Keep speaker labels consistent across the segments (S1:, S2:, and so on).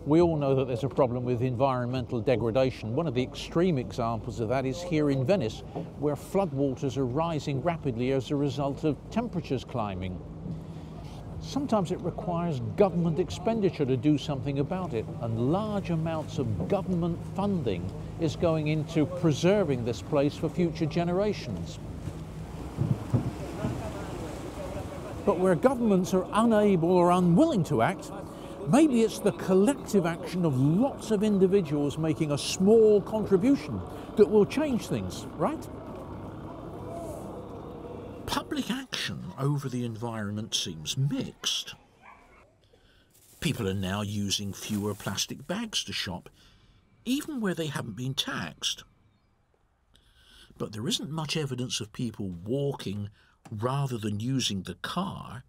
S1: We all know that there's a problem with environmental degradation. One of the extreme examples of that is here in Venice, where floodwaters are rising rapidly as a result of temperatures climbing. Sometimes it requires government expenditure to do something about it, and large amounts of government funding is going into preserving this place for future generations. But where governments are unable or unwilling to act, maybe it's the collective action of lots of individuals making a small contribution that will change things, right?
S2: Public action over the environment seems mixed. People are now using fewer plastic bags to shop, even where they haven't been taxed. But there isn't much evidence of people walking rather than using the car,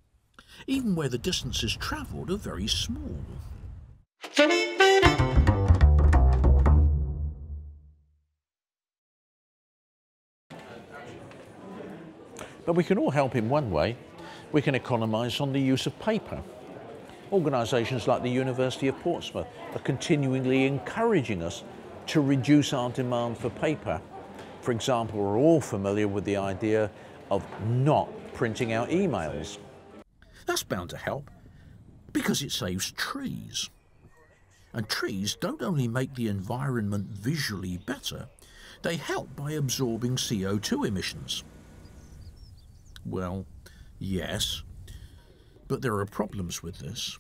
S2: even where the distances travelled are very small.
S1: But we can all help in one way. We can economise on the use of paper. Organisations like the University of Portsmouth are continually encouraging us to reduce our demand for paper. For example, we're all familiar with the idea of not printing out emails.
S2: That's bound to help, because it saves trees. And trees don't only make the environment visually better, they help by absorbing CO2 emissions. Well, yes, but there are problems with this.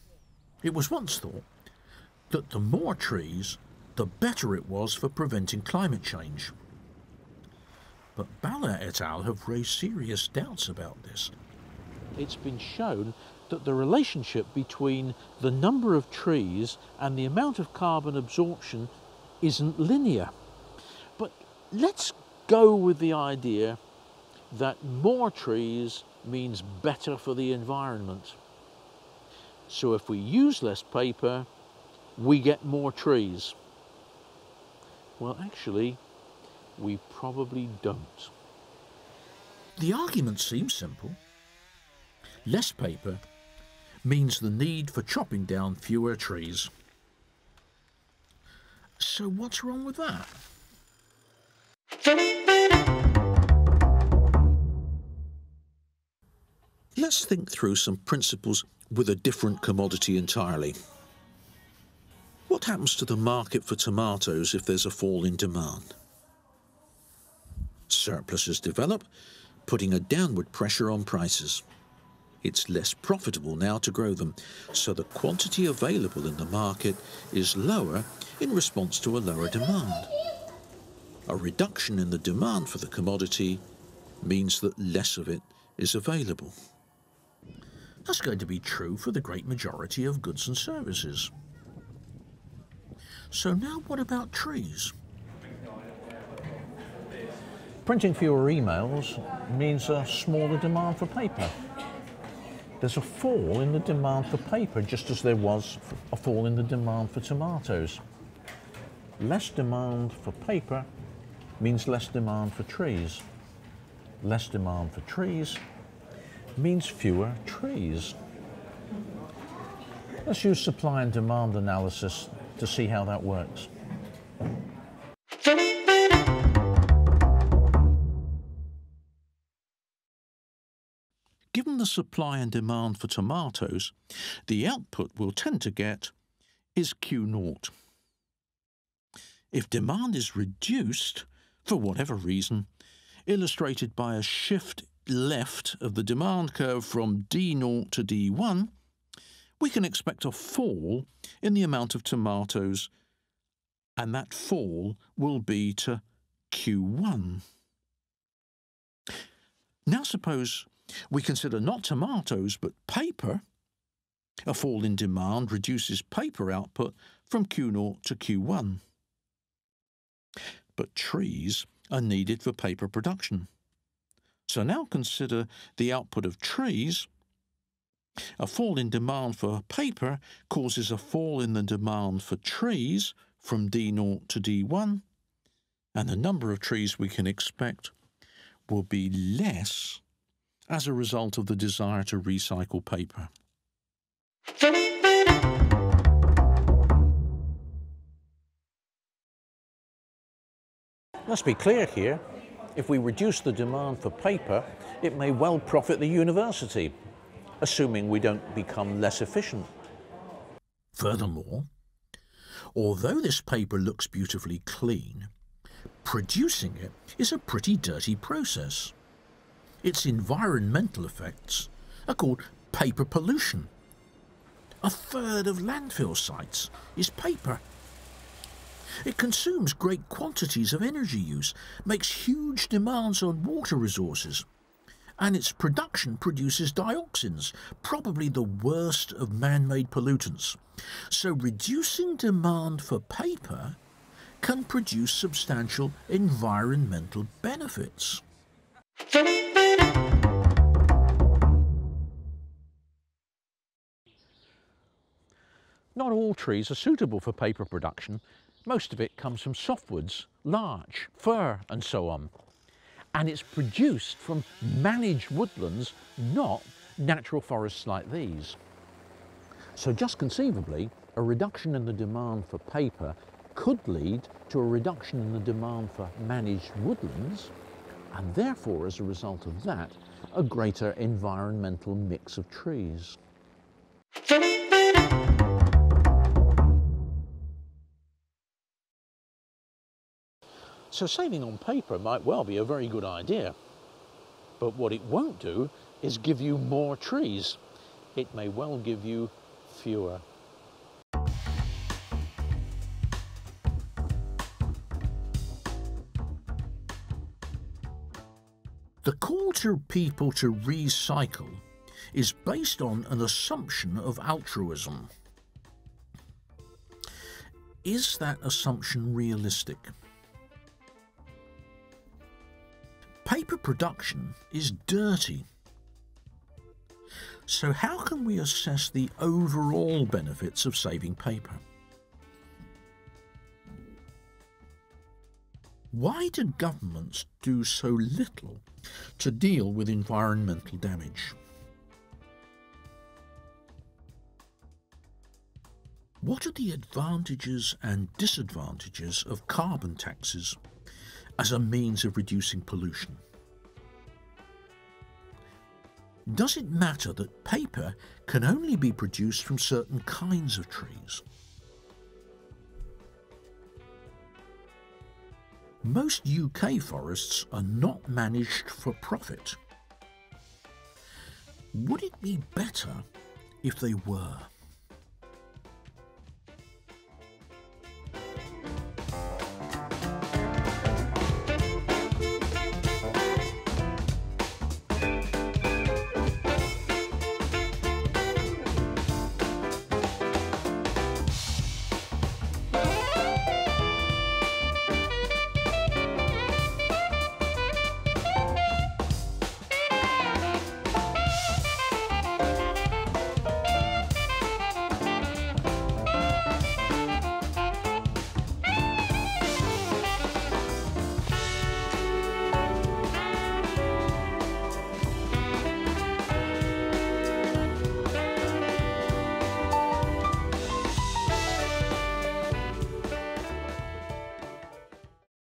S2: It was once thought that the more trees, the better it was for preventing climate change. But Bala et al. Have raised serious doubts about this.
S1: It's been shown that the relationship between the number of trees and the amount of carbon absorption isn't linear. But let's go with the idea that more trees means better for the environment. So if we use less paper, we get more trees. Well, actually, we probably don't.
S2: The argument seems simple. Less paper means the need for chopping down fewer trees. So what's wrong with that? Let's think through some principles with a different commodity entirely. What happens to the market for tomatoes if there's a fall in demand? Surpluses develop, putting a downward pressure on prices. It's less profitable now to grow them, so the quantity available in the market is lower in response to a lower demand. A reduction in the demand for the commodity means that less of it is available. That's going to be true for the great majority of goods and services. So now what about trees?
S1: Printing fewer emails means a smaller demand for paper. There's a fall in the demand for paper, just as there was a fall in the demand for tomatoes. Less demand for paper means less demand for trees. Less demand for trees means fewer trees. Let's use supply and demand analysis to see how that works.
S2: Given the supply and demand for tomatoes, the output we'll tend to get is Q0. If demand is reduced, for whatever reason, illustrated by a shift left of the demand curve from D0 to D1, we can expect a fall in the amount of tomatoes, and that fall will be to Q1. Now suppose we consider not tomatoes but paper. A fall in demand reduces paper output from Q0 to Q1. But trees are needed for paper production. So now consider the output of trees. A fall in demand for paper causes a fall in the demand for trees from D0 to D1, and the number of trees we can expect will be less as a result of the desire to recycle paper.
S1: Let's be clear here. If we reduce the demand for paper, it may well profit the university, assuming we don't become less efficient.
S2: Furthermore, although this paper looks beautifully clean, producing it is a pretty dirty process. Its environmental effects are called paper pollution. A third of landfill sites is paper. It consumes great quantities of energy use, makes huge demands on water resources, and its production produces dioxins, probably the worst of man-made pollutants. So reducing demand for paper can produce substantial environmental benefits.
S1: Not all trees are suitable for paper production. Most of it comes from softwoods, larch, fir and so on. And it's produced from managed woodlands, not natural forests like these. So just conceivably, a reduction in the demand for paper could lead to a reduction in the demand for managed woodlands, and therefore, as a result of that, a greater environmental mix of trees. So saving on paper might well be a very good idea, but what it won't do is give you more trees. It may well give you fewer.
S2: The call to people to recycle is based on an assumption of altruism. Is that assumption realistic? Paper production is dirty. So how can we assess the overall benefits of saving paper? Why do governments do so little to deal with environmental damage? What are the advantages and disadvantages of carbon taxes as a means of reducing pollution? Does it matter that paper can only be produced from certain kinds of trees? Most UK forests are not managed for profit. Would it be better if they were?